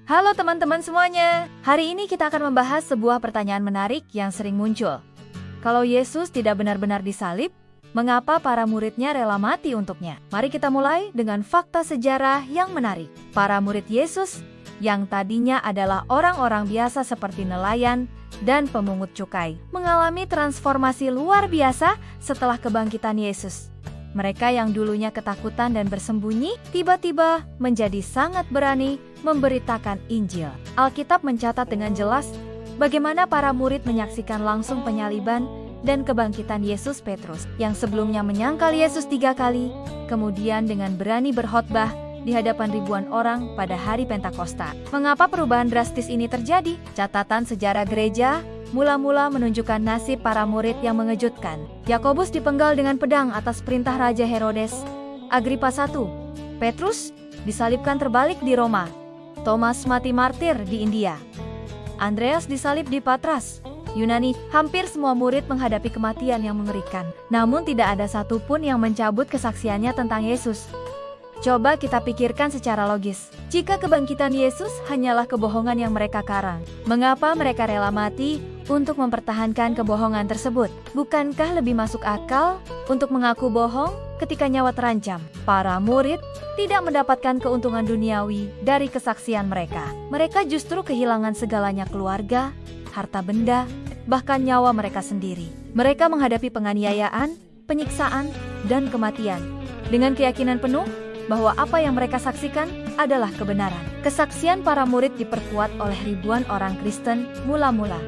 Halo teman-teman semuanya, hari ini kita akan membahas sebuah pertanyaan menarik yang sering muncul. Kalau Yesus tidak benar-benar disalib, mengapa para muridnya rela mati untuknya? Mari kita mulai dengan fakta sejarah yang menarik. Para murid Yesus yang tadinya adalah orang-orang biasa seperti nelayan dan pemungut cukai, mengalami transformasi luar biasa setelah kebangkitan Yesus. Mereka yang dulunya ketakutan dan bersembunyi, tiba-tiba menjadi sangat berani memberitakan Injil. Alkitab mencatat dengan jelas bagaimana para murid menyaksikan langsung penyaliban dan kebangkitan Yesus. Petrus, yang sebelumnya menyangkal Yesus 3 kali, kemudian dengan berani berkhotbah di hadapan ribuan orang pada hari Pentakosta. Mengapa perubahan drastis ini terjadi? Catatan sejarah gereja mula-mula menunjukkan nasib para murid yang mengejutkan. Yakobus dipenggal dengan pedang atas perintah Raja Herodes Agripa I. Petrus disalibkan terbalik di Roma. Thomas mati martir di India. Andreas disalib di Patras, Yunani. Hampir semua murid menghadapi kematian yang mengerikan. Namun tidak ada satupun yang mencabut kesaksiannya tentang Yesus. Coba kita pikirkan secara logis. Jika kebangkitan Yesus hanyalah kebohongan yang mereka karang, mengapa mereka rela mati untuk mempertahankan kebohongan tersebut? Bukankah lebih masuk akal untuk mengaku bohong ketika nyawa terancam? Para murid tidak mendapatkan keuntungan duniawi dari kesaksian mereka. Mereka justru kehilangan segalanya: keluarga, harta benda, bahkan nyawa mereka sendiri. Mereka menghadapi penganiayaan, penyiksaan, dan kematian dengan keyakinan penuh bahwa apa yang mereka saksikan adalah kebenaran. Kesaksian para murid diperkuat oleh ribuan orang Kristen mula-mula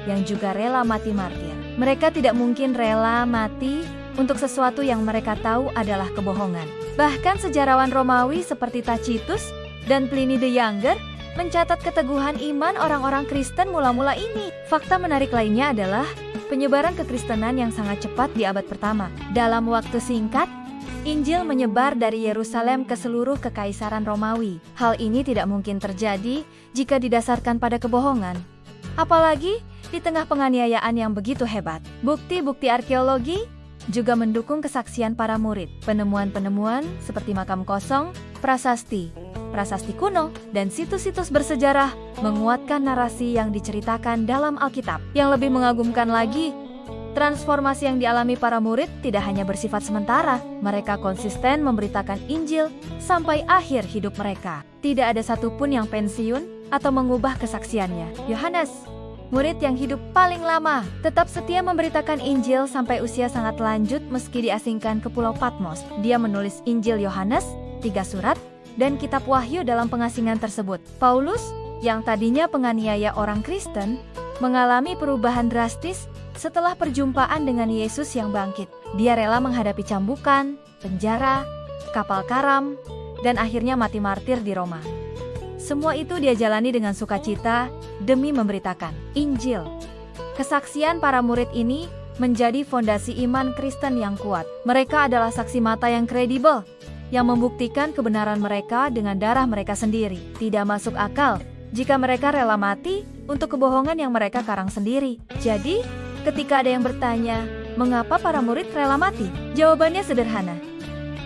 yang juga rela mati martir. Mereka tidak mungkin rela mati untuk sesuatu yang mereka tahu adalah kebohongan. Bahkan sejarawan Romawi seperti Tacitus dan Pliny the Younger mencatat keteguhan iman orang-orang Kristen mula-mula ini. Fakta menarik lainnya adalah penyebaran kekristenan yang sangat cepat di abad pertama. Dalam waktu singkat, Injil menyebar dari Yerusalem ke seluruh kekaisaran Romawi. Hal ini tidak mungkin terjadi jika didasarkan pada kebohongan, apalagi di tengah penganiayaan yang begitu hebat. Bukti-bukti arkeologi juga mendukung kesaksian para murid. Penemuan-penemuan seperti makam kosong, prasasti kuno, dan situs-situs bersejarah menguatkan narasi yang diceritakan dalam Alkitab. Yang lebih mengagumkan lagi, transformasi yang dialami para murid tidak hanya bersifat sementara. Mereka konsisten memberitakan Injil sampai akhir hidup mereka. Tidak ada satupun yang pensiun atau mengubah kesaksiannya. Yohanes, murid yang hidup paling lama, tetap setia memberitakan Injil sampai usia sangat lanjut meski diasingkan ke Pulau Patmos. Dia menulis Injil Yohanes, 3 surat, dan kitab Wahyu dalam pengasingan tersebut. Paulus, yang tadinya penganiaya orang Kristen, mengalami perubahan drastis setelah perjumpaan dengan Yesus yang bangkit. Dia rela menghadapi cambukan, penjara, kapal karam, dan akhirnya mati martir di Roma. Semua itu dia jalani dengan sukacita demi memberitakan Injil. Kesaksian para murid ini menjadi fondasi iman Kristen yang kuat. Mereka adalah saksi mata yang kredibel, yang membuktikan kebenaran mereka dengan darah mereka sendiri. Tidak masuk akal jika mereka rela mati untuk kebohongan yang mereka karang sendiri. Jadi, ketika ada yang bertanya, mengapa para murid rela mati? Jawabannya sederhana.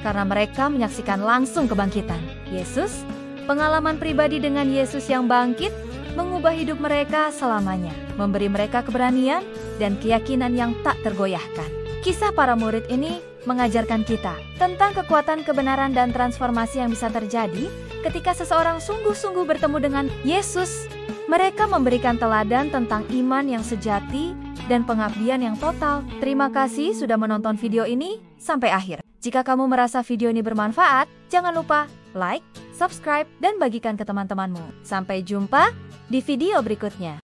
Karena mereka menyaksikan langsung kebangkitan Yesus. Pengalaman pribadi dengan Yesus yang bangkit mengubah hidup mereka selamanya, memberi mereka keberanian dan keyakinan yang tak tergoyahkan. Kisah para murid ini mengajarkan kita tentang kekuatan kebenaran dan transformasi yang bisa terjadi ketika seseorang sungguh-sungguh bertemu dengan Yesus. Mereka memberikan teladan tentang iman yang sejati dan pengabdian yang total. Terima kasih sudah menonton video ini sampai akhir. Jika kamu merasa video ini bermanfaat, jangan lupa like, subscribe, dan bagikan ke teman-temanmu. Sampai jumpa di video berikutnya.